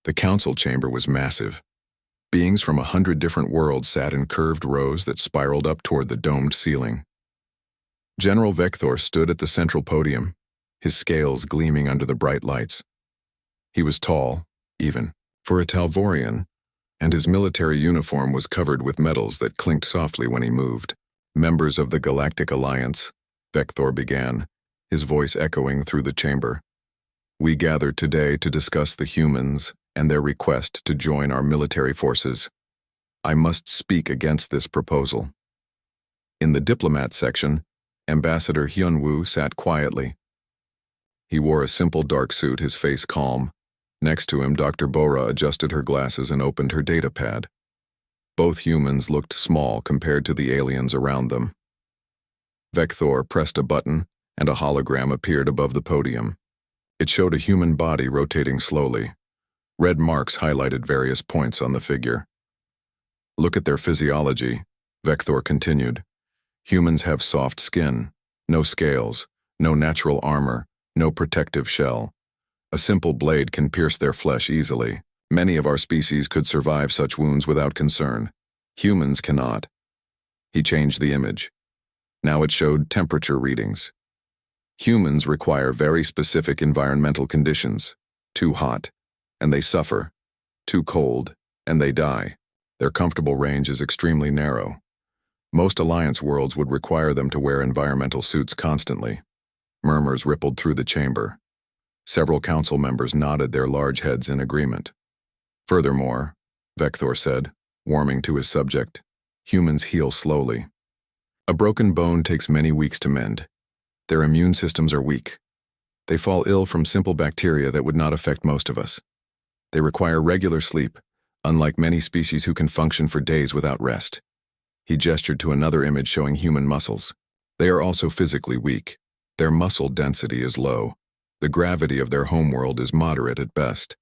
The council chamber was massive. Beings from 100 different worlds sat in curved rows that spiraled up toward the domed ceiling. General Vector stood at the central podium, his scales gleaming under the bright lights. He was tall, even, for a Talvorian, and his military uniform was covered with medals that clinked softly when he moved. Members of the Galactic Alliance, Vector began, his voice echoing through the chamber. We gather today to discuss the humans and their request to join our military forces. I must speak against this proposal. In the diplomat section, Ambassador Hyunwoo sat quietly. He wore a simple dark suit, his face calm. Next to him, Dr. Bora adjusted her glasses and opened her data pad. Both humans looked small compared to the aliens around them. Vector pressed a button, and a hologram appeared above the podium. It showed a human body rotating slowly. Red marks highlighted various points on the figure. Look at their physiology, Vector continued. Humans have soft skin, no scales, no natural armor, no protective shell. A simple blade can pierce their flesh easily. Many of our species could survive such wounds without concern. Humans cannot. He changed the image. Now it showed temperature readings. Humans require very specific environmental conditions. Too hot, and they suffer. Too cold, and they die. Their comfortable range is extremely narrow. Most Alliance worlds would require them to wear environmental suits constantly. Murmurs rippled through the chamber. Several council members nodded their large heads in agreement. Furthermore, Vector said, warming to his subject, humans heal slowly. A broken bone takes many weeks to mend. Their immune systems are weak. They fall ill from simple bacteria that would not affect most of us. They require regular sleep, unlike many species who can function for days without rest. He gestured to another image showing human muscles. They are also physically weak. Their muscle density is low. The gravity of their homeworld is moderate at best.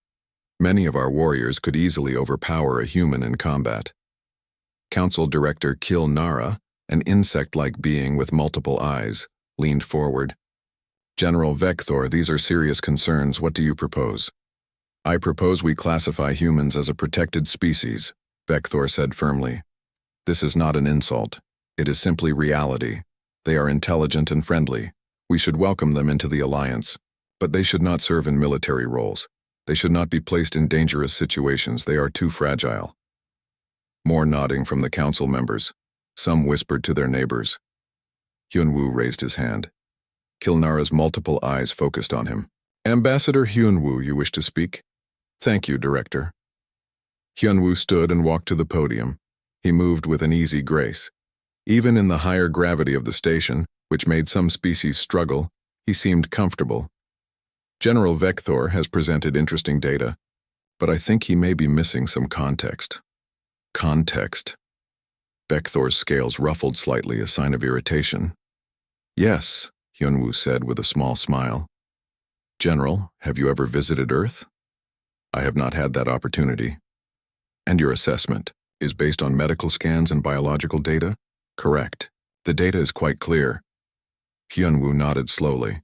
Many of our warriors could easily overpower a human in combat. Council Director Kil Nara, an insect-like being with multiple eyes, leaned forward. General Vector, these are serious concerns. What do you propose? I propose we classify humans as a protected species, Vector said firmly. This is not an insult. It is simply reality. They are intelligent and friendly. We should welcome them into the Alliance. But they should not serve in military roles. They should not be placed in dangerous situations. They are too fragile. More nodding from the council members. Some whispered to their neighbors. Hyunwoo raised his hand. Kilnara's multiple eyes focused on him. Ambassador Hyunwoo, you wish to speak? Thank you, Director. Hyunwoo stood and walked to the podium. He moved with an easy grace. Even in the higher gravity of the station, which made some species struggle, he seemed comfortable. General Vector has presented interesting data, but I think he may be missing some context. Context? Vector's scales ruffled slightly, a sign of irritation. Yes, Hyunwoo said with a small smile. General, have you ever visited Earth? I have not had that opportunity. And your assessment is based on medical scans and biological data? Correct. The data is quite clear. Hyunwoo nodded slowly.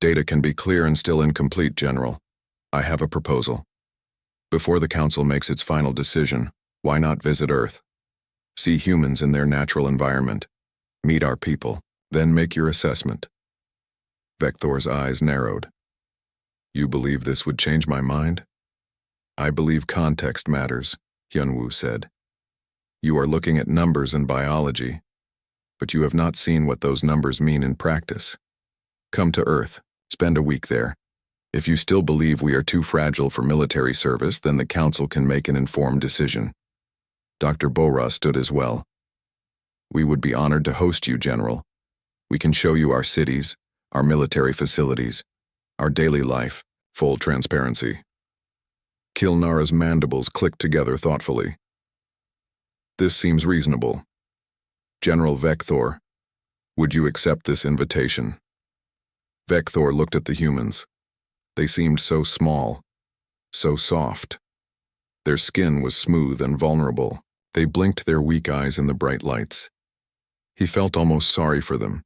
Data can be clear and still incomplete, General. I have a proposal. Before the Council makes its final decision, why not visit Earth? See humans in their natural environment. Meet our people, then make your assessment. Vector's eyes narrowed. You believe this would change my mind? I believe context matters, Hyunwoo said. You are looking at numbers and biology, but you have not seen what those numbers mean in practice. Come to Earth, spend a week there. If you still believe we are too fragile for military service, then the Council can make an informed decision. Dr. Bora stood as well. We would be honored to host you, General. We can show you our cities, our military facilities, our daily life, full transparency. Kilnara's mandibles clicked together thoughtfully. This seems reasonable. General Vector, would you accept this invitation? Vector looked at the humans. They seemed so small, so soft. Their skin was smooth and vulnerable. They blinked their weak eyes in the bright lights. He felt almost sorry for them.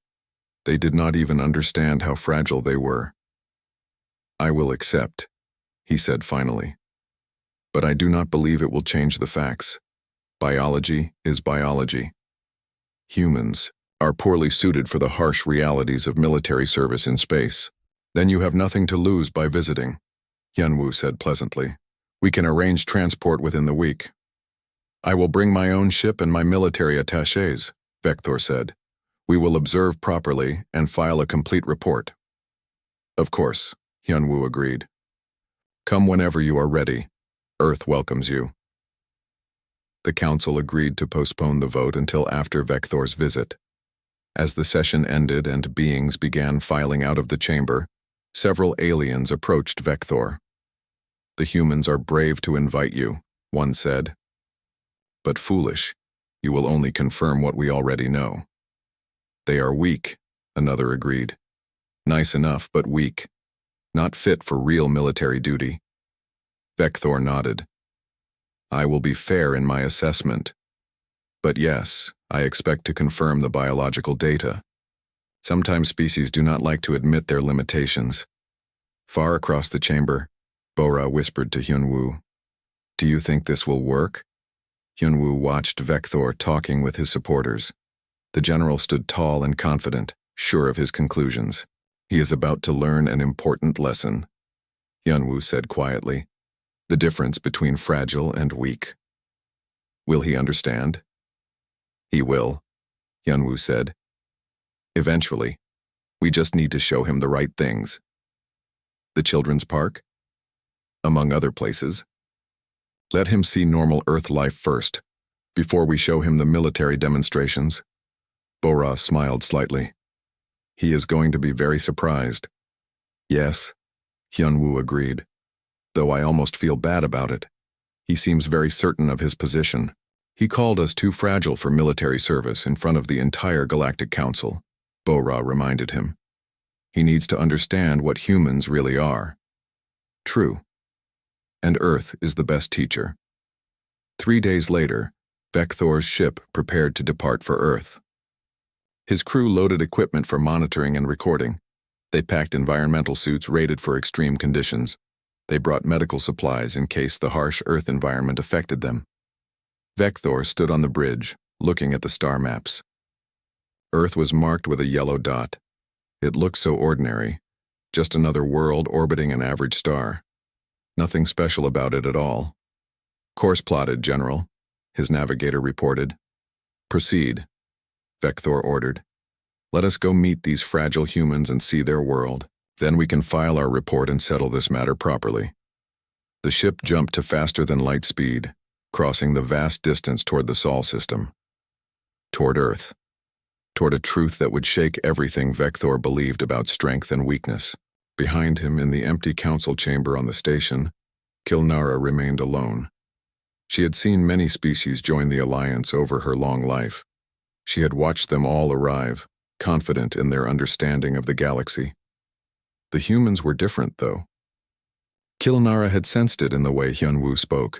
They did not even understand how fragile they were. I will accept, he said finally. But I do not believe it will change the facts. Biology is biology. Humans are poorly suited for the harsh realities of military service in space. Then you have nothing to lose by visiting, Hyunwoo said pleasantly. We can arrange transport within the week. I will bring my own ship and my military attachés, Vector said. We will observe properly and file a complete report. Of course, Hyunwoo agreed. Come whenever you are ready. Earth welcomes you. The council agreed to postpone the vote until after Vector's visit. As the session ended and beings began filing out of the chamber, several aliens approached Vector. The humans are brave to invite you, one said. But foolish. You will only confirm what we already know. They are weak, another agreed. Nice enough, but weak. Not fit for real military duty. Vector nodded. I will be fair in my assessment. But yes, I expect to confirm the biological data. Sometimes species do not like to admit their limitations. Far across the chamber, Bora whispered to Hyunwoo. Do you think this will work? Hyunwoo watched Vector talking with his supporters. The general stood tall and confident, sure of his conclusions. He is about to learn an important lesson, Hyunwoo said quietly. The difference between fragile and weak. Will he understand? He will, Hyunwoo said. Eventually. We just need to show him the right things. The children's park? Among other places. Let him see normal Earth life first, before we show him the military demonstrations. Bora smiled slightly. He is going to be very surprised. Yes, Hyunwoo agreed. Though I almost feel bad about it. He seems very certain of his position. He called us too fragile for military service in front of the entire Galactic Council, Bora reminded him. He needs to understand what humans really are. True. And Earth is the best teacher. 3 days later, Vector's ship prepared to depart for Earth. His crew loaded equipment for monitoring and recording. They packed environmental suits rated for extreme conditions. They brought medical supplies in case the harsh Earth environment affected them. Vector stood on the bridge, looking at the star maps. Earth was marked with a yellow dot. It looked so ordinary, just another world orbiting an average star. Nothing special about it at all. Course plotted, General, his navigator reported. Proceed, Vector ordered. Let us go meet these fragile humans and see their world. Then we can file our report and settle this matter properly. The ship jumped to faster than light speed, crossing the vast distance toward the Sol system. Toward Earth. Toward a truth that would shake everything Vector believed about strength and weakness. Behind him, in the empty council chamber on the station, Kilnara remained alone. She had seen many species join the Alliance over her long life. She had watched them all arrive, confident in their understanding of the galaxy. The humans were different, though. Kilnara had sensed it in the way Hyunwoo spoke,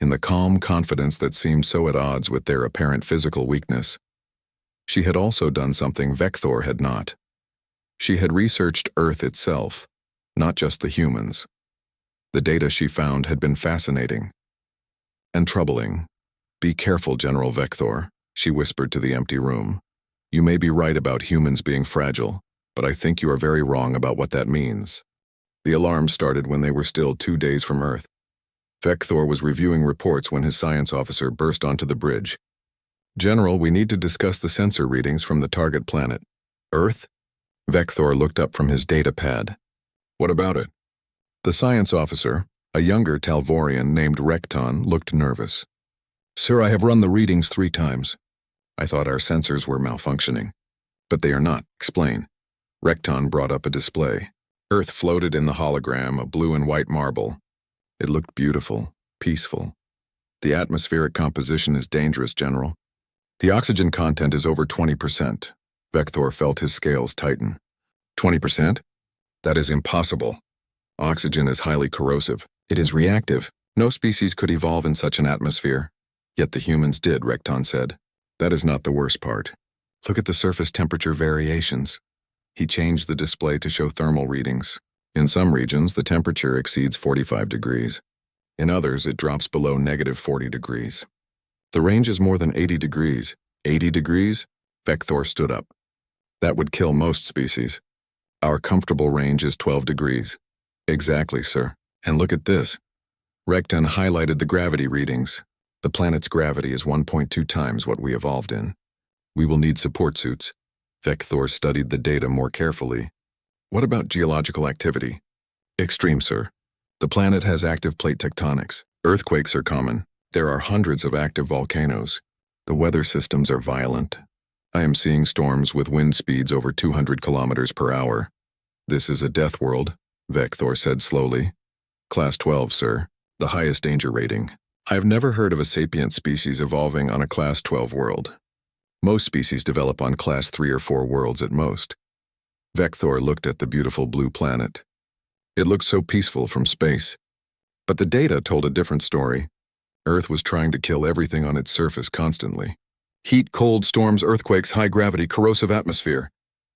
in the calm confidence that seemed so at odds with their apparent physical weakness. She had also done something Vector had not. She had researched Earth itself, not just the humans. The data she found had been fascinating and troubling. Be careful, General Vector, she whispered to the empty room. You may be right about humans being fragile, but I think you are very wrong about what that means. The alarm started when they were still 2 days from Earth. Vector was reviewing reports when his science officer burst onto the bridge. General, we need to discuss the sensor readings from the target planet. Earth? Vector looked up from his data pad. What about it? The science officer, a younger Talvorian named Rekton, looked nervous. Sir, I have run the readings 3 times. I thought our sensors were malfunctioning. But they are not. Explain. Rekton brought up a display. Earth floated in the hologram, a blue and white marble. It looked beautiful, peaceful. The atmospheric composition is dangerous, General. The oxygen content is over 20%. Vector felt his scales tighten. 20%? That is impossible. Oxygen is highly corrosive. It is reactive. No species could evolve in such an atmosphere. Yet the humans did, Rekton said. That is not the worst part. Look at the surface temperature variations. He changed the display to show thermal readings. In some regions, the temperature exceeds 45 degrees. In others, it drops below -40 degrees. The range is more than 80 degrees. 80 degrees? Vector stood up. That would kill most species. Our comfortable range is 12 degrees. Exactly, sir. And look at this. Recton highlighted the gravity readings. The planet's gravity is 1.2 times what we evolved in. We will need support suits. Vector studied the data more carefully. What about geological activity? Extreme, sir. The planet has active plate tectonics. Earthquakes are common. There are hundreds of active volcanoes. The weather systems are violent. I am seeing storms with wind speeds over 200 kilometers per hour. This is a death world, Vector said slowly. Class 12, sir. The highest danger rating. I have never heard of a sapient species evolving on a Class 12 world. Most species develop on Class 3 or 4 worlds at most. Vector looked at the beautiful blue planet. It looked so peaceful from space. But the data told a different story. Earth was trying to kill everything on its surface constantly. Heat, cold, storms, earthquakes, high gravity, corrosive atmosphere.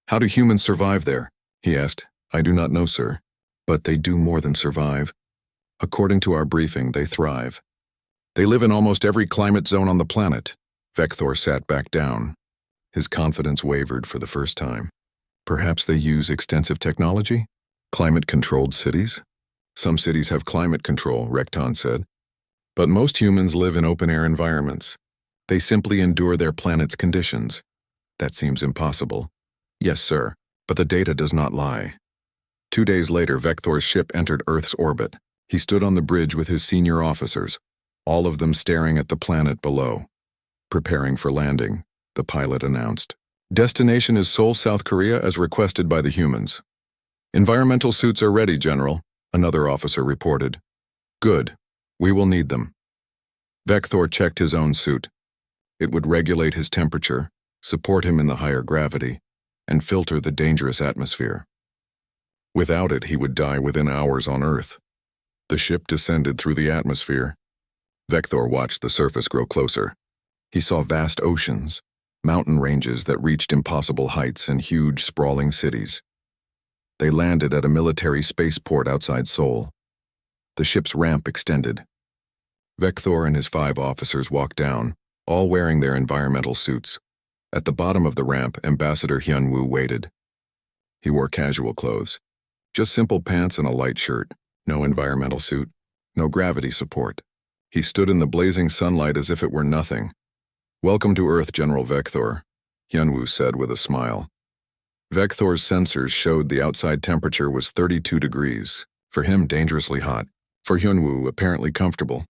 How do humans survive there? He asked. I do not know, sir. But they do more than survive. According to our briefing, they thrive. They live in almost every climate zone on the planet. Vector sat back down. His confidence wavered for the first time. Perhaps they use extensive technology? Climate-controlled cities? Some cities have climate control, Recton said. But most humans live in open-air environments. They simply endure their planet's conditions. That seems impossible. Yes, sir, but the data does not lie. 2 days later, Vector's ship entered Earth's orbit. He stood on the bridge with his senior officers, all of them staring at the planet below. Preparing for landing, the pilot announced. Destination is Seoul, South Korea, as requested by the humans. Environmental suits are ready, General, another officer reported. Good. We will need them. Vector checked his own suit. It would regulate his temperature, support him in the higher gravity, and filter the dangerous atmosphere. Without it, he would die within hours on Earth. The ship descended through the atmosphere. Vector watched the surface grow closer. He saw vast oceans, mountain ranges that reached impossible heights, and huge, sprawling cities. They landed at a military spaceport outside Seoul. The ship's ramp extended. Vector and his 5 officers walked down, all wearing their environmental suits. At the bottom of the ramp, Ambassador Hyunwoo waited. He wore casual clothes. Just simple pants and a light shirt. No environmental suit. No gravity support. He stood in the blazing sunlight as if it were nothing. Welcome to Earth, General Vector, Hyunwoo said with a smile. Vector's sensors showed the outside temperature was 32 degrees. For him, dangerously hot. For Hyunwoo, apparently comfortable.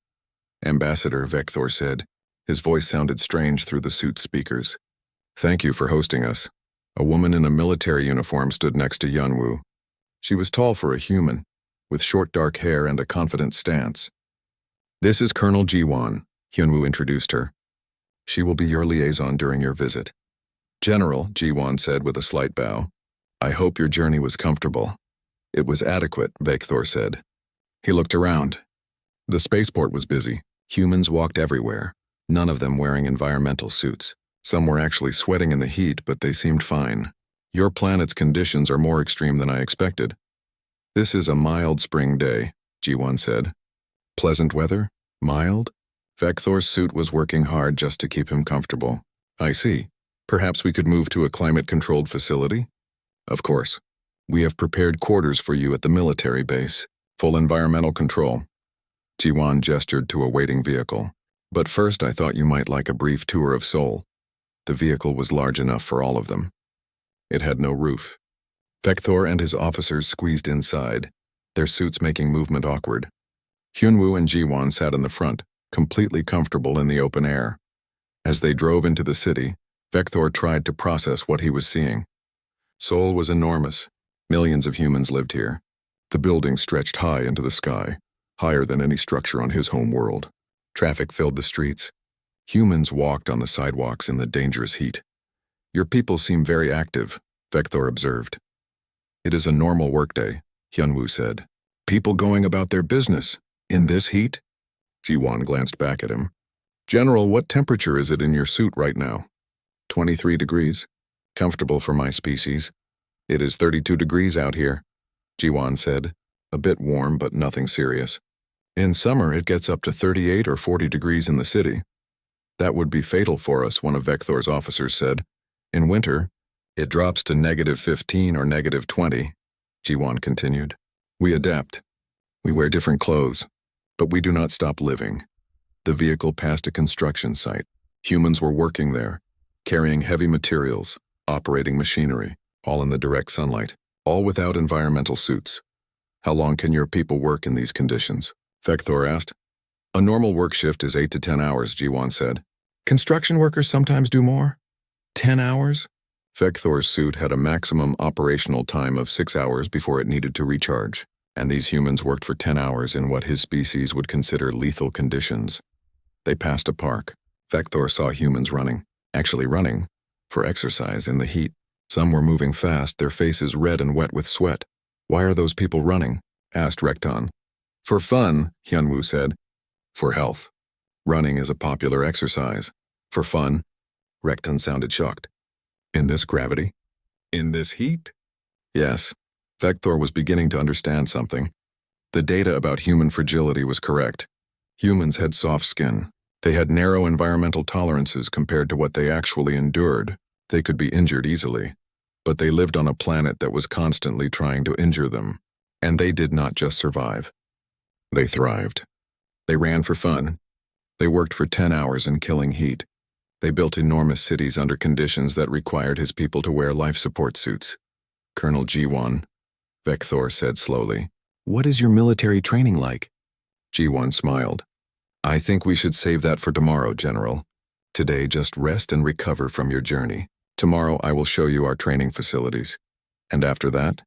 Ambassador, Vector said. His voice sounded strange through the suit's speakers. Thank you for hosting us. A woman in a military uniform stood next to Hyunwoo. She was tall for a human, with short dark hair and a confident stance. This is Colonel Ji-won, Hyunwoo introduced her. She will be your liaison during your visit. General, Ji-won said with a slight bow. I hope your journey was comfortable. It was adequate, Vector said. He looked around. The spaceport was busy. Humans walked everywhere, none of them wearing environmental suits. Some were actually sweating in the heat, but they seemed fine. Your planet's conditions are more extreme than I expected. This is a mild spring day, Ji-won said. Pleasant weather? Mild? Vector's suit was working hard just to keep him comfortable. I see. Perhaps we could move to a climate-controlled facility? Of course. We have prepared quarters for you at the military base. Full environmental control. Ji-won gestured to a waiting vehicle. But first I thought you might like a brief tour of Seoul. The vehicle was large enough for all of them. It had no roof. Vector and his officers squeezed inside, their suits making movement awkward. Hyunwoo and Ji-won sat in the front, completely comfortable in the open air. As they drove into the city, Vector tried to process what he was seeing. Seoul was enormous. Millions of humans lived here. The buildings stretched high into the sky, higher than any structure on his home world. Traffic filled the streets. Humans walked on the sidewalks in the dangerous heat. Your people seem very active, Vector observed. It is a normal workday, Hyunwoo said. People going about their business, in this heat? Ji-won glanced back at him. General, what temperature is it in your suit right now? 23 degrees. Comfortable for my species. It is 32 degrees out here. Jiwan said, a bit warm but nothing serious. In summer, it gets up to 38 or 40 degrees in the city. That would be fatal for us, one of Vector's officers said. In winter, it drops to -15 or -20, Jiwan continued. We adapt. We wear different clothes, but we do not stop living. The vehicle passed a construction site. Humans were working there, carrying heavy materials, operating machinery, all in the direct sunlight, all without environmental suits. How long can your people work in these conditions? Vector asked. A normal work shift is 8 to 10 hours, Jiwan said. Construction workers sometimes do more? 10 hours? Vector's suit had a maximum operational time of 6 hours before it needed to recharge, and these humans worked for 10 hours in what his species would consider lethal conditions. They passed a park. Vector saw humans running, actually running, for exercise in the heat. Some were moving fast, their faces red and wet with sweat. Why are those people running? Asked Rekton. For fun, Hyunwoo said. For health. Running is a popular exercise. For fun? Rekton sounded shocked. In this gravity? In this heat? Yes. Vector was beginning to understand something. The data about human fragility was correct. Humans had soft skin. They had narrow environmental tolerances compared to what they actually endured. They could be injured easily. But they lived on a planet that was constantly trying to injure them. And they did not just survive. They thrived. They ran for fun. They worked for 10 hours in killing heat. They built enormous cities under conditions that required his people to wear life support suits. Colonel Jiwan, Vector said slowly, what is your military training like? Jiwan smiled. I think we should save that for tomorrow, General. Today, just rest and recover from your journey. Tomorrow, I will show you our training facilities. And after that,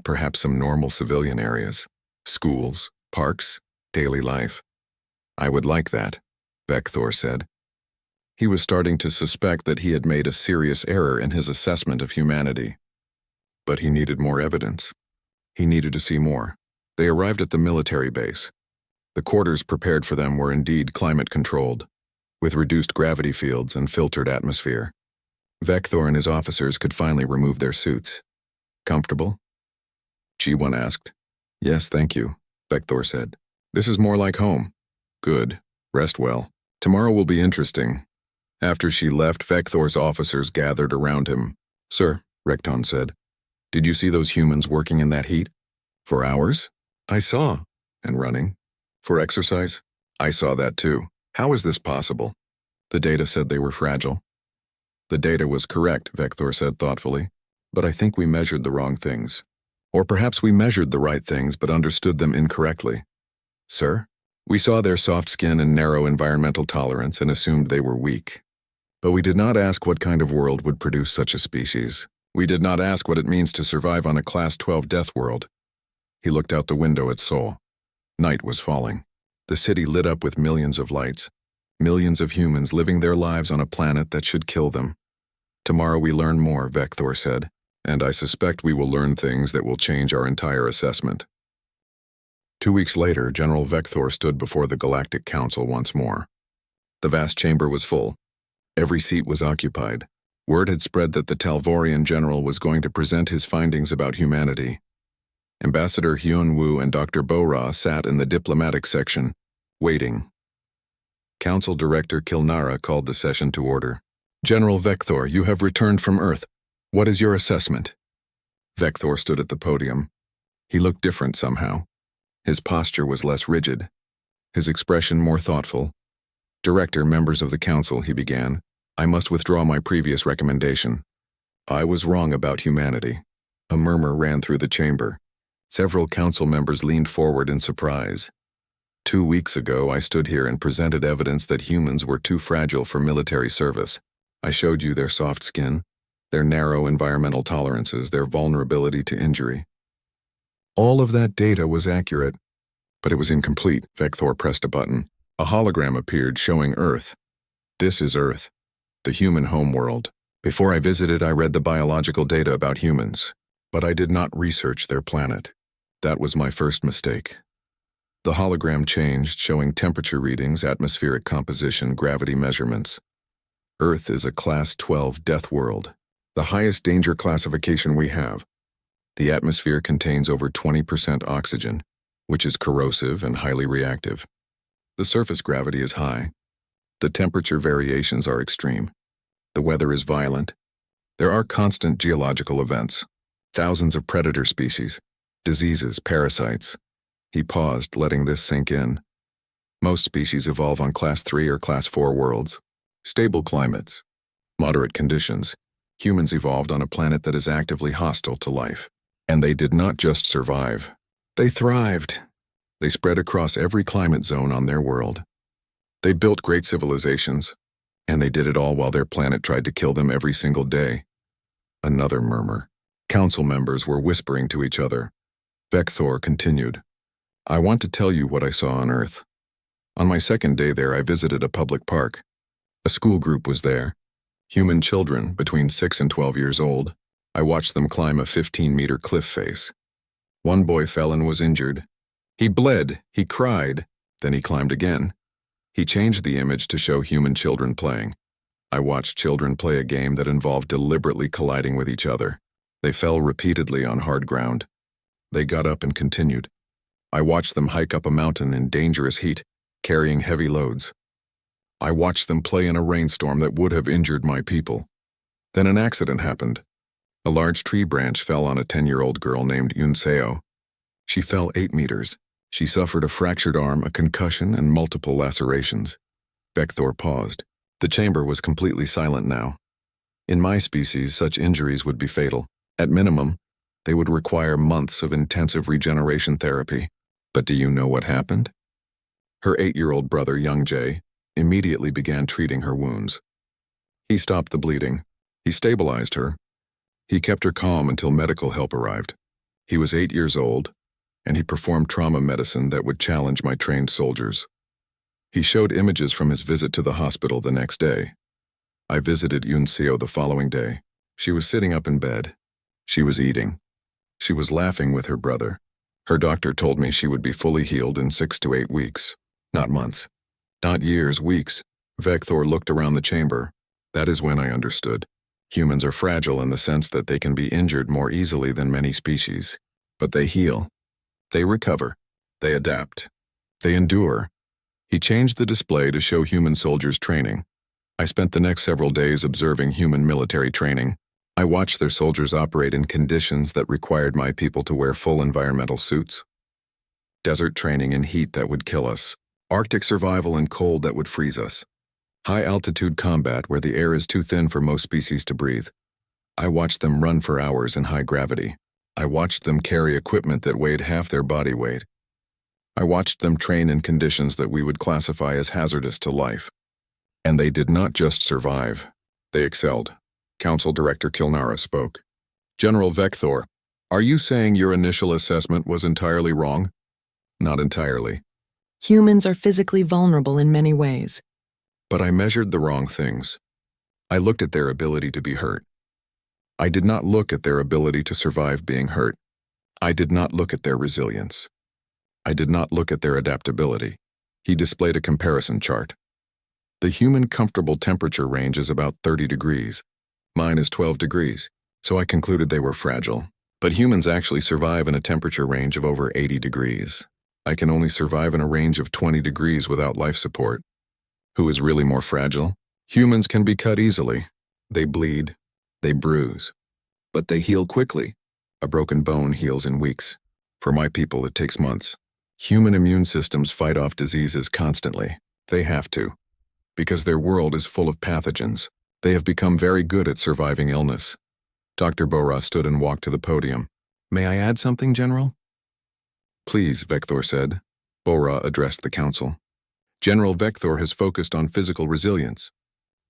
perhaps some normal civilian areas. Schools, parks, daily life. I would like that, Vector said. He was starting to suspect that he had made a serious error in his assessment of humanity. But he needed more evidence. He needed to see more. They arrived at the military base. The quarters prepared for them were indeed climate-controlled, with reduced gravity fields and filtered atmosphere. Vector and his officers could finally remove their suits. Comfortable? Jiwan asked. Yes, thank you, Vector said. This is more like home. Good. Rest well. Tomorrow will be interesting. After she left, Vector's officers gathered around him. Sir, Rekton said, did you see those humans working in that heat? For hours? I saw. And running? For exercise? I saw that too. How is this possible? The data said they were fragile. The data was correct, Vector said thoughtfully, but I think we measured the wrong things. Or perhaps we measured the right things but understood them incorrectly. Sir? We saw their soft skin and narrow environmental tolerance and assumed they were weak. But we did not ask what kind of world would produce such a species. We did not ask what it means to survive on a Class 12 death world. He looked out the window at Seoul. Night was falling. The city lit up with millions of lights. Millions of humans living their lives on a planet that should kill them. Tomorrow we learn more, Vector said, and I suspect we will learn things that will change our entire assessment. 2 weeks later, General Vector stood before the Galactic Council once more. The vast chamber was full. Every seat was occupied. Word had spread that the Talvorian general was going to present his findings about humanity. Ambassador Hyunwoo and Dr. Bo-Ra sat in the diplomatic section, waiting. Council Director Kilnara called the session to order. General Vector, you have returned from Earth. What is your assessment? Vector stood at the podium. He looked different somehow. His posture was less rigid, his expression more thoughtful. Director, members of the council, he began, I must withdraw my previous recommendation. I was wrong about humanity. A murmur ran through the chamber. Several council members leaned forward in surprise. 2 weeks ago, I stood here and presented evidence that humans were too fragile for military service. I showed you their soft skin, their narrow environmental tolerances, their vulnerability to injury. All of that data was accurate, but it was incomplete. Vector pressed a button. A hologram appeared showing Earth. This is Earth, the human homeworld. Before I visited, I read the biological data about humans, but I did not research their planet. That was my first mistake. The hologram changed, showing temperature readings, atmospheric composition, gravity measurements. Earth is a Class 12 death world, the highest danger classification we have. The atmosphere contains over 20% oxygen, which is corrosive and highly reactive. The surface gravity is high. The temperature variations are extreme. The weather is violent. There are constant geological events, thousands of predator species, diseases, parasites. He paused, letting this sink in. Most species evolve on Class 3 or Class 4 worlds. Stable climates, moderate conditions. Humans evolved on a planet that is actively hostile to life. And they did not just survive. They thrived. They spread across every climate zone on their world. They built great civilizations, and they did it all while their planet tried to kill them every single day. Another murmur. Council members were whispering to each other. Vector continued. I want to tell you what I saw on Earth. On my second day there, I visited a public park. A school group was there. Human children between 6 and 12 years old. I watched them climb a 15-meter cliff face. One boy fell and was injured. He bled, he cried, then he climbed again. He changed the image to show human children playing. I watched children play a game that involved deliberately colliding with each other. They fell repeatedly on hard ground. They got up and continued. I watched them hike up a mountain in dangerous heat, carrying heavy loads. I watched them play in a rainstorm that would have injured my people. Then an accident happened. A large tree branch fell on a 10-year-old girl named Yunseo. She fell 8 meters. She suffered a fractured arm, a concussion, and multiple lacerations. Vector paused. The chamber was completely silent now. In my species, such injuries would be fatal. At minimum, they would require months of intensive regeneration therapy. But do you know what happened? Her 8-year-old brother, Young Jae, immediately began treating her wounds. He stopped the bleeding. He stabilized her. He kept her calm until medical help arrived. He was 8 years old, and he performed trauma medicine that would challenge my trained soldiers. He showed images from his visit to the hospital the next day. I visited Yunseo the following day. She was sitting up in bed. She was eating. She was laughing with her brother. Her doctor told me she would be fully healed in 6 to 8 weeks. Not months. Not years, weeks. Vector looked around the chamber. That is when I understood. Humans are fragile in the sense that they can be injured more easily than many species. But they heal. They recover. They adapt. They endure. He changed the display to show human soldiers training. I spent the next several days observing human military training. I watched their soldiers operate in conditions that required my people to wear full environmental suits. Desert training in heat that would kill us. Arctic survival in cold that would freeze us. High-altitude combat where the air is too thin for most species to breathe. I watched them run for hours in high gravity. I watched them carry equipment that weighed half their body weight. I watched them train in conditions that we would classify as hazardous to life. And they did not just survive. They excelled. Council Director Kilnara spoke. General Vector, are you saying your initial assessment was entirely wrong? Not entirely. Humans are physically vulnerable in many ways. But I measured the wrong things. I looked at their ability to be hurt. I did not look at their ability to survive being hurt. I did not look at their resilience. I did not look at their adaptability. He displayed a comparison chart. The human comfortable temperature range is about 30 degrees. Mine is 12 degrees, so I concluded they were fragile. But humans actually survive in a temperature range of over 80 degrees. I can only survive in a range of 20 degrees without life support. Who is really more fragile? Humans can be cut easily. They bleed. They bruise. But they heal quickly. A broken bone heals in weeks. For my people, it takes months. Human immune systems fight off diseases constantly. They have to. Because their world is full of pathogens. They have become very good at surviving illness. Dr. Bora stood and walked to the podium. May I add something, General? Please, Vector said. Bora addressed the council. General Vector has focused on physical resilience.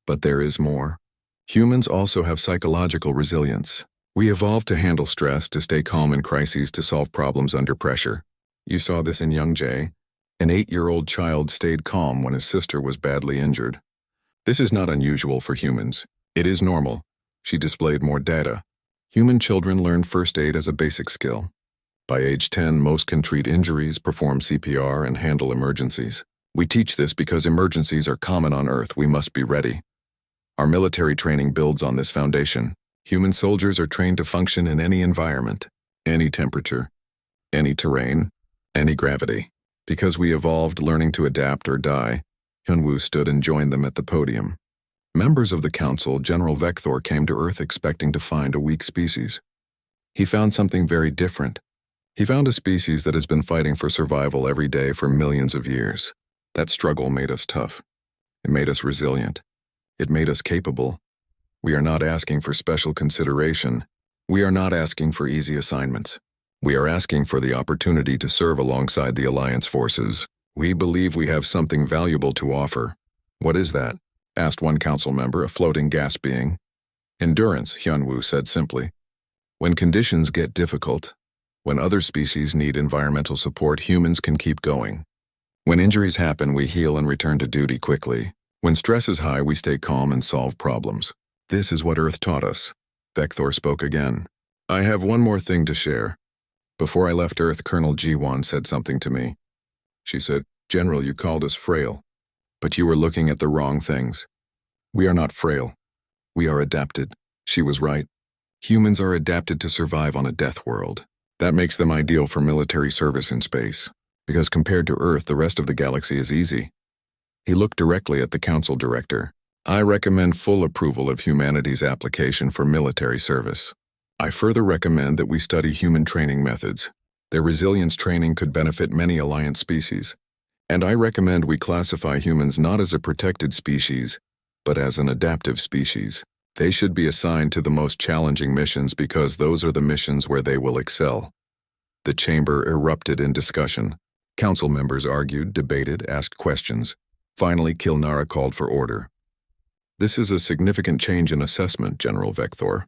But there is more. Humans also have psychological resilience. We evolved to handle stress, to stay calm in crises, to solve problems under pressure. You saw this in Young Jae. An 8-year-old child stayed calm when his sister was badly injured. This is not unusual for humans. It is normal. She displayed more data. Human children learn first aid as a basic skill. By age 10, most can treat injuries, perform CPR, and handle emergencies. We teach this because emergencies are common on Earth. We must be ready. Our military training builds on this foundation. Human soldiers are trained to function in any environment. Any temperature, any terrain, any gravity. Because we evolved learning to adapt or die, Hyunwoo stood and joined them at the podium. Members of the council, General Vector came to Earth expecting to find a weak species. He found something very different. He found a species that has been fighting for survival every day for millions of years. That struggle made us tough. It made us resilient. It made us capable. We are not asking for special consideration. We are not asking for easy assignments. We are asking for the opportunity to serve alongside the Alliance forces. We believe we have something valuable to offer. What is that? Asked one council member, a floating gas being. Endurance, Hyunwoo said simply. When conditions get difficult, when other species need environmental support, humans can keep going. When injuries happen, we heal and return to duty quickly. When stress is high, we stay calm and solve problems. This is what Earth taught us. Vector spoke again. I have one more thing to share. Before I left Earth, Colonel Ji-won said something to me. She said, General, you called us frail, but you were looking at the wrong things. We are not frail. We are adapted. She was right. Humans are adapted to survive on a death world. That makes them ideal for military service in space, because compared to Earth, the rest of the galaxy is easy. He looked directly at the council director. I recommend full approval of humanity's application for military service. I further recommend that we study human training methods. Their resilience training could benefit many Alliance species. And I recommend we classify humans not as a protected species, but as an adaptive species. They should be assigned to the most challenging missions because those are the missions where they will excel. The chamber erupted in discussion. Council members argued, debated, asked questions. Finally, Kilnara called for order. This is a significant change in assessment, General Vector.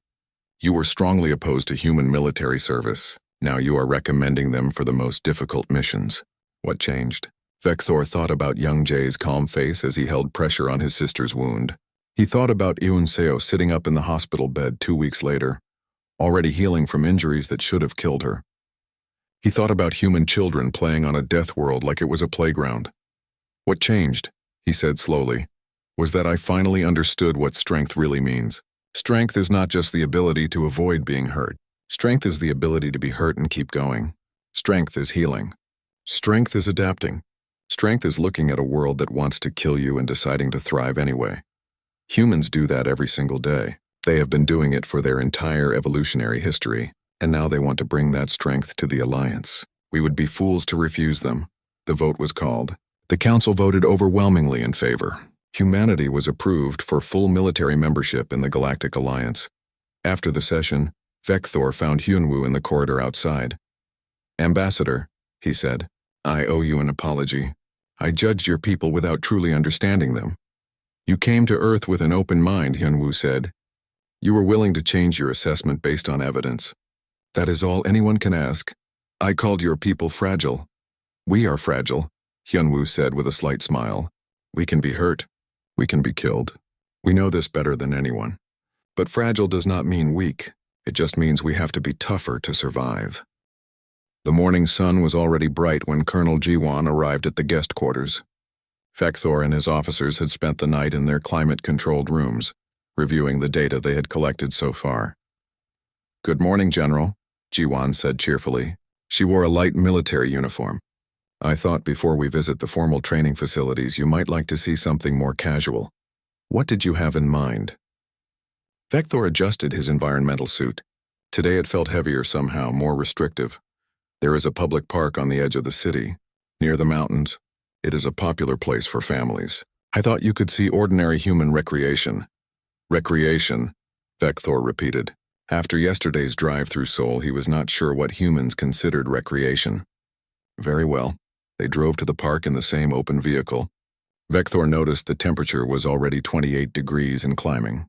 You were strongly opposed to human military service. Now you are recommending them for the most difficult missions. What changed? Vector thought about young Jae's calm face as he held pressure on his sister's wound. He thought about Eun-seo sitting up in the hospital bed 2 weeks later, already healing from injuries that should have killed her. He thought about human children playing on a death world like it was a playground. What changed, he said slowly, was that I finally understood what strength really means. Strength is not just the ability to avoid being hurt. Strength is the ability to be hurt and keep going. Strength is healing. Strength is adapting. Strength is looking at a world that wants to kill you and deciding to thrive anyway. Humans do that every single day. They have been doing it for their entire evolutionary history, and now they want to bring that strength to the Alliance. We would be fools to refuse them. The vote was called. The Council voted overwhelmingly in favor. Humanity was approved for full military membership in the Galactic Alliance. After the session, Vector found Hyunwoo in the corridor outside. Ambassador, he said, I owe you an apology. I judged your people without truly understanding them. You came to Earth with an open mind, Hyunwoo said. You were willing to change your assessment based on evidence. That is all anyone can ask. I called your people fragile. We are fragile, Hyunwoo said with a slight smile. We can be hurt. We can be killed. We know this better than anyone. But fragile does not mean weak. It just means we have to be tougher to survive. The morning sun was already bright when Colonel Ji-won arrived at the guest quarters. Vector and his officers had spent the night in their climate-controlled rooms, reviewing the data they had collected so far. Good morning, General, Ji-won said cheerfully. She wore a light military uniform. I thought before we visit the formal training facilities you might like to see something more casual. What did you have in mind? Vector adjusted his environmental suit. Today it felt heavier somehow, more restrictive. There is a public park on the edge of the city, near the mountains. It is a popular place for families. I thought you could see ordinary human recreation. Recreation, Vector repeated. After yesterday's drive through Seoul, he was not sure what humans considered recreation. Very well. They drove to the park in the same open vehicle. Vector noticed the temperature was already 28 degrees and climbing.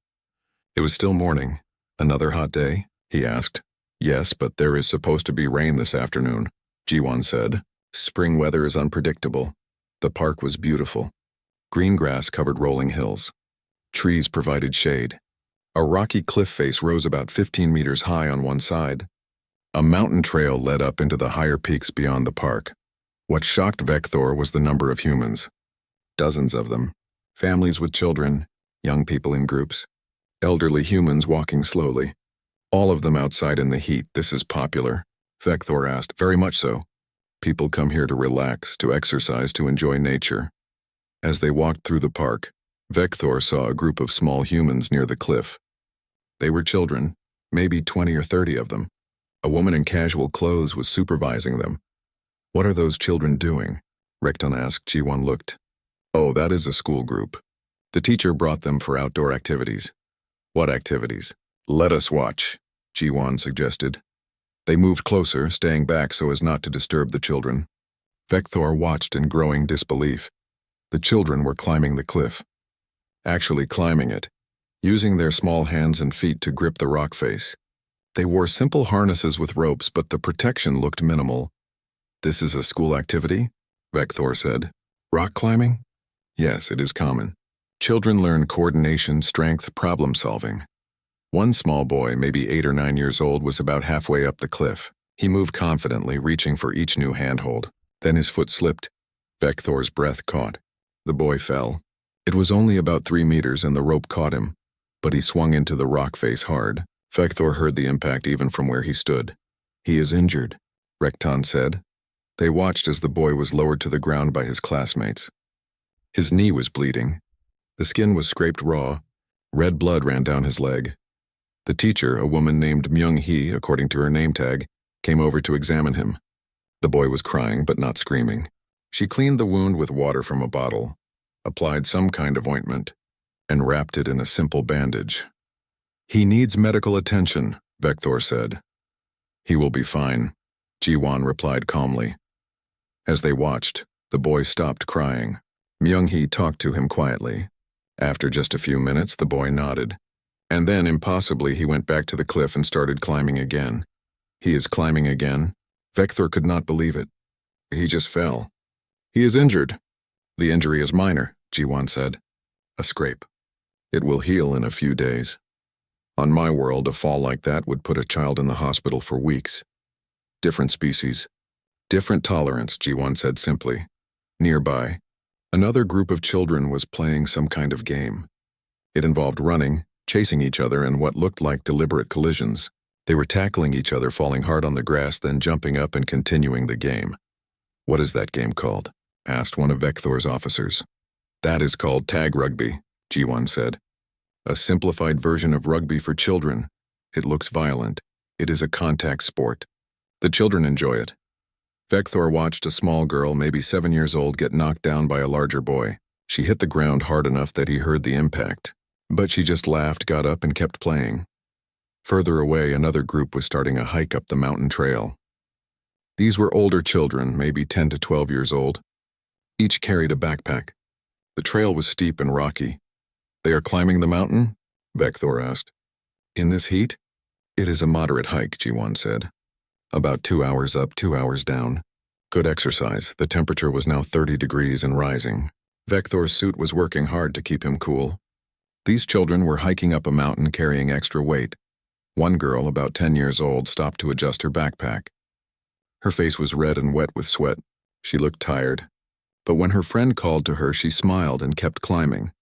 It was still morning. Another hot day? He asked. Yes, but there is supposed to be rain this afternoon, Ji-won said. Spring weather is unpredictable. The park was beautiful. Green grass covered rolling hills. Trees provided shade. A rocky cliff face rose about 15 meters high on one side. A mountain trail led up into the higher peaks beyond the park. What shocked Vector was the number of humans. Dozens of them. Families with children, young people in groups, elderly humans walking slowly. All of them outside in the heat. This is popular, Vector asked. Very much so. People come here to relax, to exercise, to enjoy nature. As they walked through the park, Vector saw a group of small humans near the cliff. They were children, maybe 20 or 30 of them. A woman in casual clothes was supervising them. What are those children doing? Rekton asked. Ji-won looked. Oh, that is a school group. The teacher brought them for outdoor activities. What activities? Let us watch, Ji-won suggested. They moved closer, staying back so as not to disturb the children. Vector watched in growing disbelief. The children were climbing the cliff. Actually climbing it, using their small hands and feet to grip the rock face. They wore simple harnesses with ropes, but the protection looked minimal. This is a school activity? Vector said. Rock climbing? Yes, it is common. Children learn coordination, strength, problem-solving. One small boy, maybe 8 or 9 years old, was about halfway up the cliff. He moved confidently, reaching for each new handhold. Then his foot slipped. Vector's breath caught. The boy fell. It was only about 3 meters and the rope caught him, but he swung into the rock face hard. Vector heard the impact even from where he stood. He is injured, Rekton said. They watched as the boy was lowered to the ground by his classmates. His knee was bleeding. The skin was scraped raw. Red blood ran down his leg. The teacher, a woman named Myung-hee, according to her name tag, came over to examine him. The boy was crying but not screaming. She cleaned the wound with water from a bottle, applied some kind of ointment, and wrapped it in a simple bandage. He needs medical attention, Vector said. He will be fine, Ji-won replied calmly. As they watched, the boy stopped crying. Myung-hee talked to him quietly. After just a few minutes, the boy nodded. And then, impossibly, he went back to the cliff and started climbing again. He is climbing again? Vector could not believe it. He just fell. He is injured. The injury is minor, Ji-won said. A scrape. It will heal in a few days. On my world, a fall like that would put a child in the hospital for weeks. Different species. Different tolerance, Ji-won said simply. Nearby, another group of children was playing some kind of game. It involved running, chasing each other in what looked like deliberate collisions. They were tackling each other, falling hard on the grass, then jumping up and continuing the game. What is that game called? Asked one of Vector's officers. That is called tag rugby, Ji-won said. A simplified version of rugby for children. It looks violent. It is a contact sport. The children enjoy it. Vector watched a small girl, maybe 7 years old, get knocked down by a larger boy. She hit the ground hard enough that he heard the impact. But she just laughed, got up, and kept playing. Further away, another group was starting a hike up the mountain trail. These were older children, maybe 10 to 12 years old. Each carried a backpack. The trail was steep and rocky. They are climbing the mountain? Vector asked. In this heat? It is a moderate hike, Ji-won said. About 2 hours up, 2 hours down. Good exercise. The temperature was now 30 degrees and rising. Vector's suit was working hard to keep him cool. These children were hiking up a mountain carrying extra weight. One girl, about 10 years old, stopped to adjust her backpack. Her face was red and wet with sweat. She looked tired. But when her friend called to her, she smiled and kept climbing.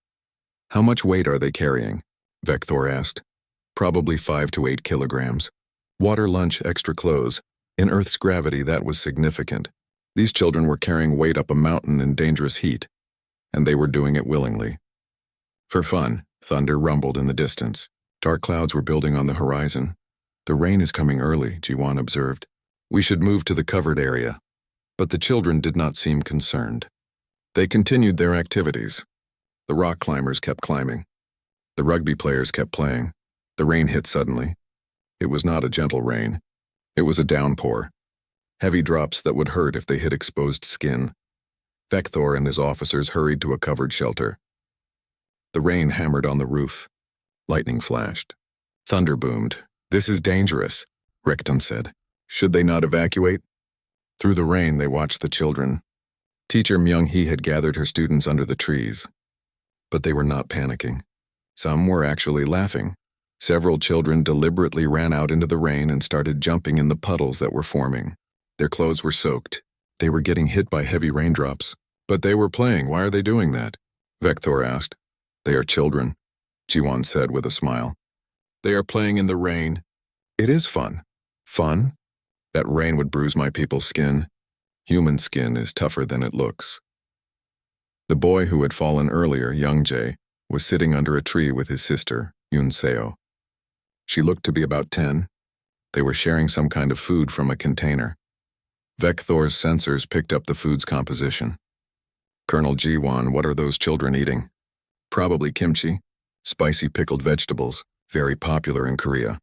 How much weight are they carrying? Vector asked. Probably 5 to 8 kilograms. Water, lunch, extra clothes. In Earth's gravity, that was significant. These children were carrying weight up a mountain in dangerous heat, and they were doing it willingly. For fun, thunder rumbled in the distance. Dark clouds were building on the horizon. The rain is coming early, Ji-won observed. We should move to the covered area. But the children did not seem concerned. They continued their activities. The rock climbers kept climbing. The rugby players kept playing. The rain hit suddenly. It was not a gentle rain. It was a downpour. Heavy drops that would hurt if they hit exposed skin. Vector and his officers hurried to a covered shelter. The rain hammered on the roof. Lightning flashed. Thunder boomed. This is dangerous, Rekton said. Should they not evacuate? Through the rain, they watched the children. Teacher Myung-hee had gathered her students under the trees. But they were not panicking. Some were actually laughing. Several children deliberately ran out into the rain and started jumping in the puddles that were forming. Their clothes were soaked. They were getting hit by heavy raindrops. But they were playing. Why are they doing that? Vector asked. They are children, Ji-won said with a smile. They are playing in the rain. It is fun. Fun? That rain would bruise my people's skin. Human skin is tougher than it looks. The boy who had fallen earlier, young Jae, was sitting under a tree with his sister, Yunseo. She looked to be about 10. They were sharing some kind of food from a container. Vecthor's sensors picked up the food's composition. Colonel Ji-won, what are those children eating? Probably kimchi, spicy pickled vegetables, very popular in Korea.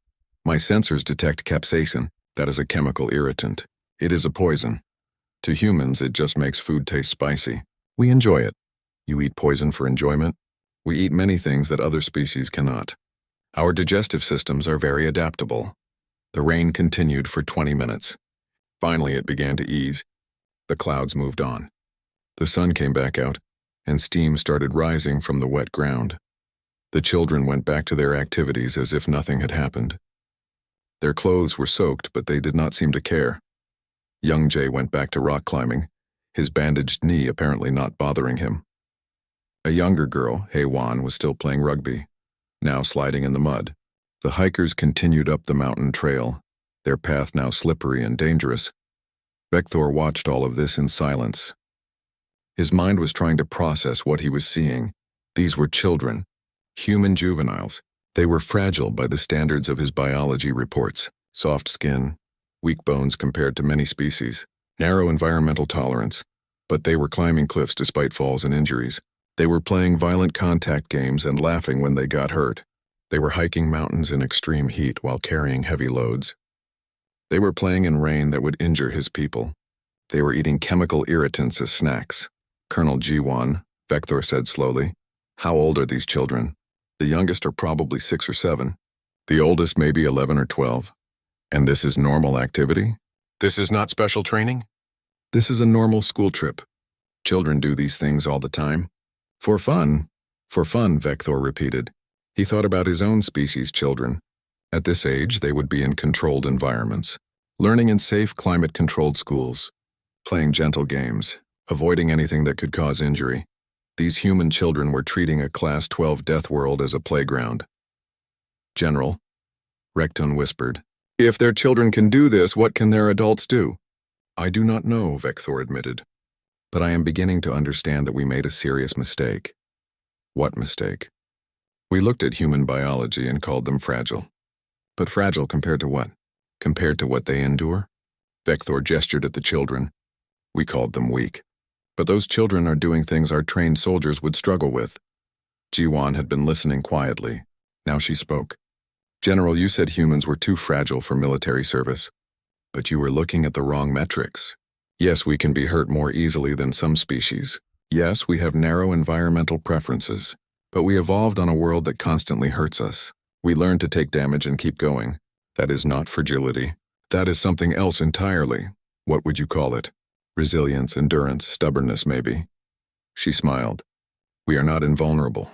My sensors detect capsaicin, that is a chemical irritant. It is a poison. To humans, it just makes food taste spicy. We enjoy it. You eat poison for enjoyment? We eat many things that other species cannot. Our digestive systems are very adaptable. The rain continued for 20 minutes. Finally, it began to ease. The clouds moved on. The sun came back out, and steam started rising from the wet ground. The children went back to their activities as if nothing had happened. Their clothes were soaked, but they did not seem to care. Young Jae went back to rock climbing, his bandaged knee apparently not bothering him. A younger girl, Hae-won, was still playing rugby, now sliding in the mud. The hikers continued up the mountain trail, their path now slippery and dangerous. Vecthor watched all of this in silence. His mind was trying to process what he was seeing. These were children, human juveniles. They were fragile by the standards of his biology reports. Soft skin, weak bones compared to many species, narrow environmental tolerance. But they were climbing cliffs despite falls and injuries. They were playing violent contact games and laughing when they got hurt. They were hiking mountains in extreme heat while carrying heavy loads. They were playing in rain that would injure his people. They were eating chemical irritants as snacks. Colonel Ji-won, Vecthor said slowly. How old are these children? The youngest are probably 6 or 7. The oldest may be 11 or 12. And this is normal activity? This is not special training? This is a normal school trip. Children do these things all the time. For fun, Vecthor repeated. He thought about his own species' children. At this age, they would be in controlled environments, learning in safe, climate-controlled schools, playing gentle games, avoiding anything that could cause injury. These human children were treating a Class 12 death world as a playground. General, Recton whispered, if their children can do this, what can their adults do? I do not know, Vecthor admitted. But I am beginning to understand that we made a serious mistake. What mistake? We looked at human biology and called them fragile. But fragile compared to what? Compared to what they endure? Vecthor gestured at the children. We called them weak. But those children are doing things our trained soldiers would struggle with. Ji-won had been listening quietly. Now she spoke. General, you said humans were too fragile for military service. But you were looking at the wrong metrics. Yes, we can be hurt more easily than some species. Yes, we have narrow environmental preferences. But we evolved on a world that constantly hurts us. We learned to take damage and keep going. That is not fragility. That is something else entirely. What would you call it? Resilience, endurance, stubbornness, maybe. She smiled. We are not invulnerable,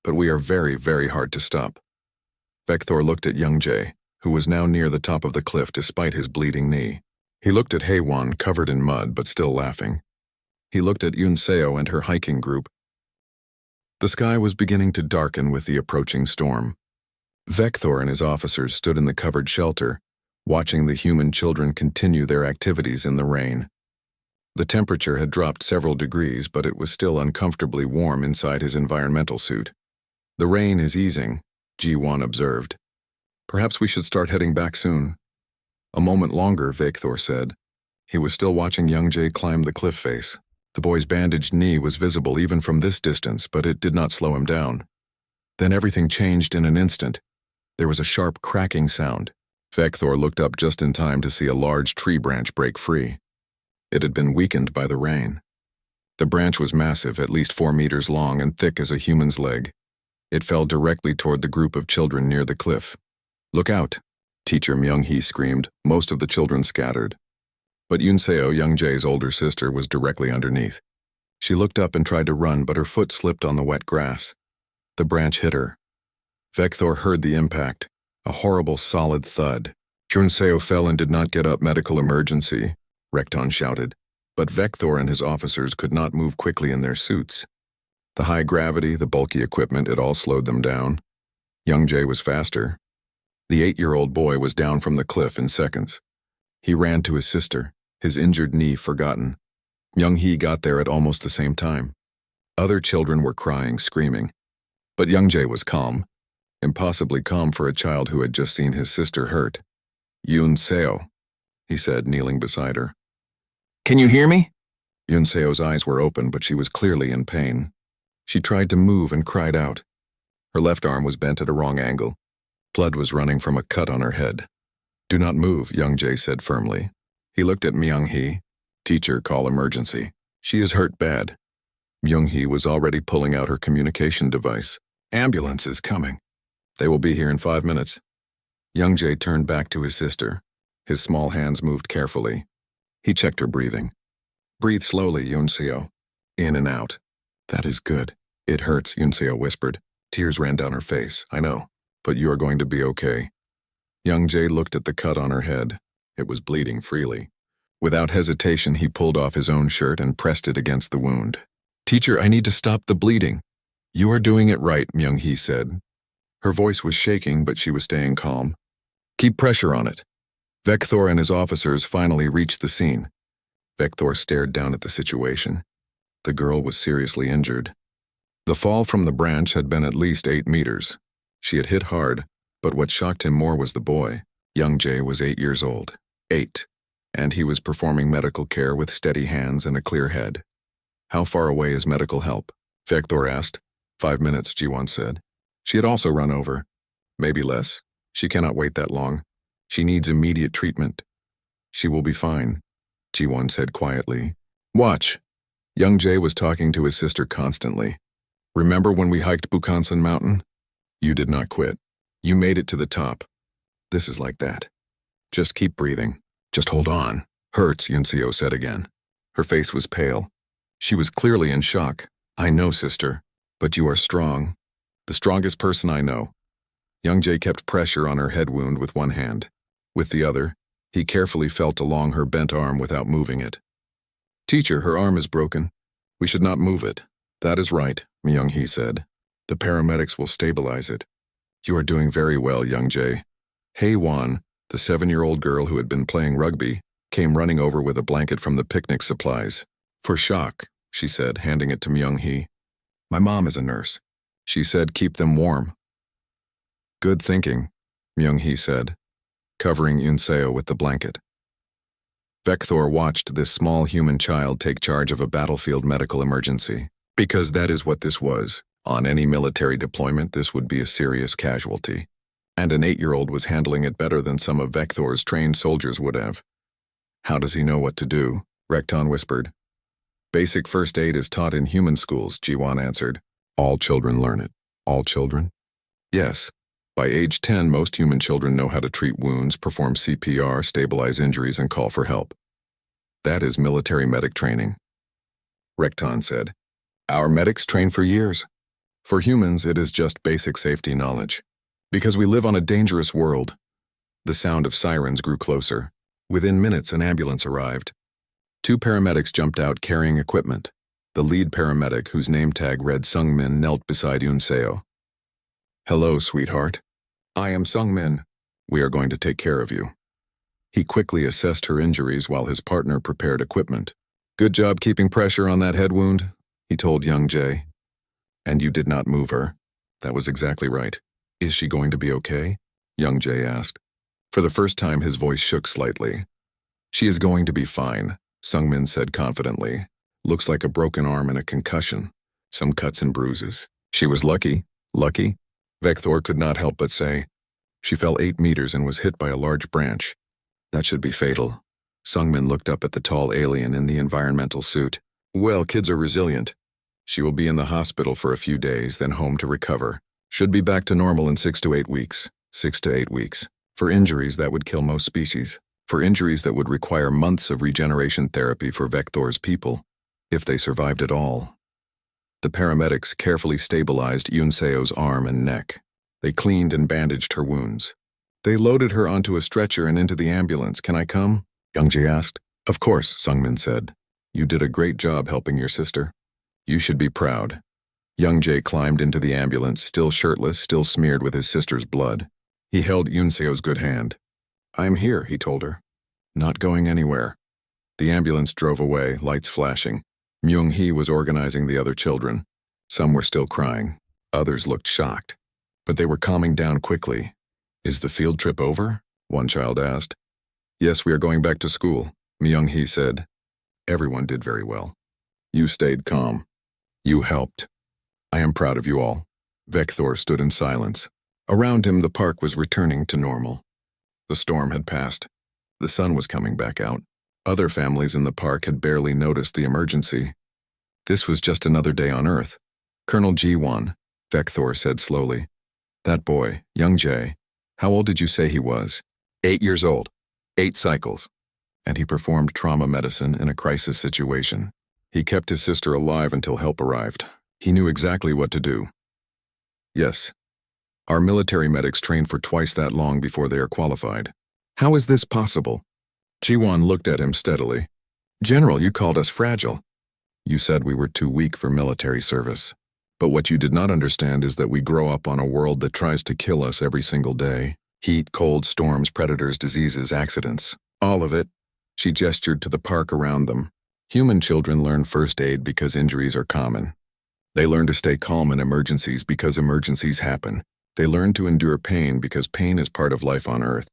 but we are very, very hard to stop. Vecthor looked at young Jae, who was now near the top of the cliff despite his bleeding knee. He looked at Hae-won, covered in mud but still laughing. He looked at Yunseo and her hiking group. The sky was beginning to darken with the approaching storm. Vecthor and his officers stood in the covered shelter, watching the human children continue their activities in the rain. The temperature had dropped several degrees, but it was still uncomfortably warm inside his environmental suit. The rain is easing, Ji-won observed. Perhaps we should start heading back soon. A moment longer, Vecthor said. He was still watching young Jae climb the cliff face. The boy's bandaged knee was visible even from this distance, but it did not slow him down. Then everything changed in an instant. There was a sharp cracking sound. Vecthor looked up just in time to see a large tree branch break free. It had been weakened by the rain. The branch was massive, at least 4 meters long and thick as a human's leg. It fell directly toward the group of children near the cliff. Look out, Teacher Myung-hee screamed. Most of the children scattered. But Yunseo, young Jae's older sister, was directly underneath. She looked up and tried to run, but her foot slipped on the wet grass. The branch hit her. Vecthor heard the impact, a horrible solid thud. Yunseo fell and did not get up. Medical emergency, Recton shouted. But Vecthor and his officers could not move quickly in their suits. The high gravity, the bulky equipment, it all slowed them down. Young Jae was faster. The 8-year-old boy was down from the cliff in seconds. He ran to his sister, his injured knee forgotten. Myung-hee got there at almost the same time. Other children were crying, screaming. But Young-jae was calm, impossibly calm for a child who had just seen his sister hurt. "Yoon-seo," he said, kneeling beside her. "Can you hear me?" Yoon-seo's eyes were open, but she was clearly in pain. She tried to move and cried out. Her left arm was bent at a wrong angle. Blood was running from a cut on her head. "Do not move," Young-jae said firmly. He looked at Myung-hee. "Teacher, call emergency. She is hurt bad." Myung-hee was already pulling out her communication device. "Ambulance is coming. They will be here in 5 minutes." Young-jae turned back to his sister. His small hands moved carefully. He checked her breathing. "Breathe slowly, Yoon-seo. In and out." "That is good." "It hurts," Yoon-seo whispered. Tears ran down her face. "I know, but you are going to be okay." Young-jae looked at the cut on her head. It was bleeding freely. Without hesitation, he pulled off his own shirt and pressed it against the wound. "Teacher, I need to stop the bleeding." "You are doing it right," Myung-hee said. Her voice was shaking, but she was staying calm. "Keep pressure on it." Vector and his officers finally reached the scene. Vector stared down at the situation. The girl was seriously injured. The fall from the branch had been at least 8 meters. She had hit hard, but what shocked him more was the boy. Young-jae was 8 years old. 8. And he was performing medical care with steady hands and a clear head. "How far away is medical help?" Vector asked. 5 minutes, Ji-won said. She had also run over. "Maybe less. She cannot wait that long. She needs immediate treatment." "She will be fine," Ji-won said quietly. "Watch." Young-jae was talking to his sister constantly. "Remember when we hiked Bukhansan Mountain? You did not quit. You made it to the top. This is like that. Just keep breathing. Just hold on." "Hurts," Yoon-seo said again. Her face was pale. She was clearly in shock. "I know, sister, but you are strong. The strongest person I know." Young-jae kept pressure on her head wound with one hand. With the other, he carefully felt along her bent arm without moving it. "Teacher, her arm is broken. We should not move it." "That is right," Myung-hee said. "The paramedics will stabilize it." "You are doing very well, Young-jae." Hae-won, the 7-year-old girl who had been playing rugby, came running over with a blanket from the picnic supplies. "For shock," she said, handing it to Myung-hee. "My mom is a nurse. She said keep them warm." "Good thinking," Myung-hee said, covering Yoon-seo with the blanket. Vector watched this small human child take charge of a battlefield medical emergency, because that is what this was. On any military deployment, this would be a serious casualty. And an 8-year-old was handling it better than some of Vector's trained soldiers would have. "How does he know what to do?" Rekton whispered. "Basic first aid is taught in human schools," Ji-won answered. "All children learn it." "All children?" "Yes. By age 10, most human children know how to treat wounds, perform CPR, stabilize injuries, and call for help. That is military medic training," Rekton said. "Our medics train for years. For humans, it is just basic safety knowledge. Because we live on a dangerous world." The sound of sirens grew closer. Within minutes, an ambulance arrived. 2 paramedics jumped out carrying equipment. The lead paramedic, whose name tag read Sung-min, knelt beside Yoon-seo. "Hello, sweetheart. I am Sung-min. We are going to take care of you." He quickly assessed her injuries while his partner prepared equipment. "Good job keeping pressure on that head wound," he told Young-jae. "And you did not move her." "That was exactly right." "Is she going to be okay?" Young-jae asked. For the first time, his voice shook slightly. "She is going to be fine," Sung-min said confidently. "Looks like a broken arm and a concussion. Some cuts and bruises. She was lucky." "Lucky?" Vector could not help but say. "She fell 8 meters and was hit by a large branch. That should be fatal." Sung-min looked up at the tall alien in the environmental suit. "Well, kids are resilient. She will be in the hospital for a few days, then home to recover. Should be back to normal in 6 to 8 weeks. 6 to 8 weeks. For injuries that would kill most species. For injuries that would require months of regeneration therapy for Vector's people, if they survived at all." The paramedics carefully stabilized Yoon-seo's arm and neck. They cleaned and bandaged her wounds. They loaded her onto a stretcher and into the ambulance. "Can I come?" Young-jae asked. "Of course," Sung-min said. "You did a great job helping your sister. You should be proud." Young-jae climbed into the ambulance, still shirtless, still smeared with his sister's blood. He held Yoon-seo's good hand. "I am here," he told her. Not going anywhere. The ambulance drove away, lights flashing. Myung-hee was organizing the other children. Some were still crying. Others looked shocked. But they were calming down quickly. Is the field trip over? One child asked. Yes, we are going back to school, Myung-hee said. Everyone did very well. You stayed calm. You helped. I am proud of you all. Vector stood in silence. Around him, the park was returning to normal. The storm had passed. The sun was coming back out. Other families in the park had barely noticed the emergency. This was just another day on Earth. Colonel Ji-won, Vector said slowly. That boy, young Jae, how old did you say he was? 8 years old. 8 cycles. And he performed trauma medicine in a crisis situation. He kept his sister alive until help arrived. He knew exactly what to do. Yes. Our military medics train for twice that long before they are qualified. How is this possible? Ji-won looked at him steadily. General, you called us fragile. You said we were too weak for military service. But what you did not understand is that we grow up on a world that tries to kill us every single day. Heat, cold, storms, predators, diseases, accidents. All of it. She gestured to the park around them. Human children learn first aid because injuries are common. They learn to stay calm in emergencies because emergencies happen. They learn to endure pain because pain is part of life on Earth.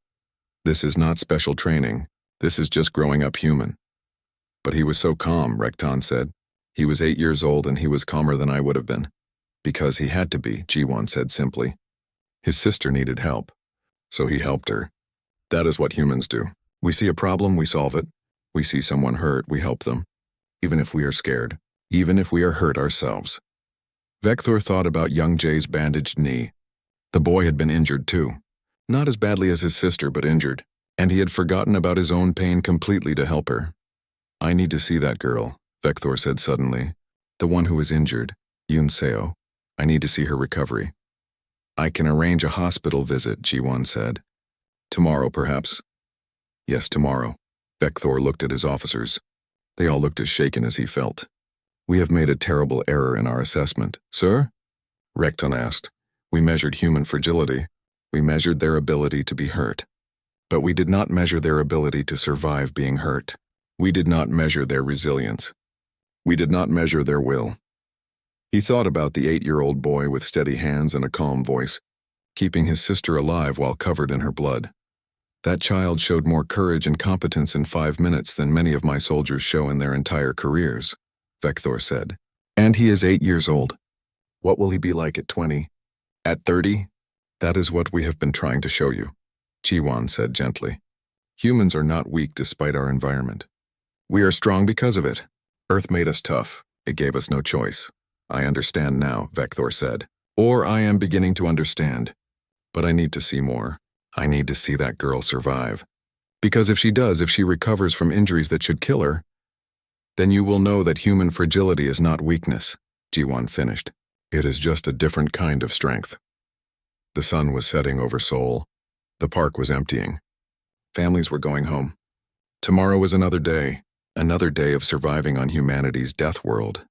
This is not special training. This is just growing up human. But he was so calm, Rekton said. He was 8 years old and he was calmer than I would have been. Because he had to be, Ji-won said simply. His sister needed help. So he helped her. That is what humans do. We see a problem, we solve it. We see someone hurt, we help them. Even if we are scared. Even if we are hurt ourselves. Vector thought about young Jae's bandaged knee. The boy had been injured too. Not as badly as his sister, but injured. And he had forgotten about his own pain completely to help her. I need to see that girl, Vector said suddenly. The one who is injured, Yoon Seo. I need to see her recovery. I can arrange a hospital visit, Ji-won said. Tomorrow, perhaps. Yes, tomorrow. Vector looked at his officers. They all looked as shaken as he felt. We have made a terrible error in our assessment. Sir? Rekton asked. We measured human fragility. We measured their ability to be hurt. But we did not measure their ability to survive being hurt. We did not measure their resilience. We did not measure their will. He thought about the 8-year-old boy with steady hands and a calm voice, keeping his sister alive while covered in her blood. That child showed more courage and competence in 5 minutes than many of my soldiers show in their entire careers, Vector said. And he is 8 years old. What will he be like at 20? At 30? That is what we have been trying to show you, Ji-won said gently. Humans are not weak despite our environment. We are strong because of it. Earth made us tough. It gave us no choice. I understand now, Vector said. Or I am beginning to understand. But I need to see more. I need to see that girl survive. Because if she does, if she recovers from injuries that should kill her, then you will know that human fragility is not weakness, Ji-won finished. It is just a different kind of strength. The sun was setting over Seoul. The park was emptying. Families were going home. Tomorrow was another day of surviving on humanity's death world.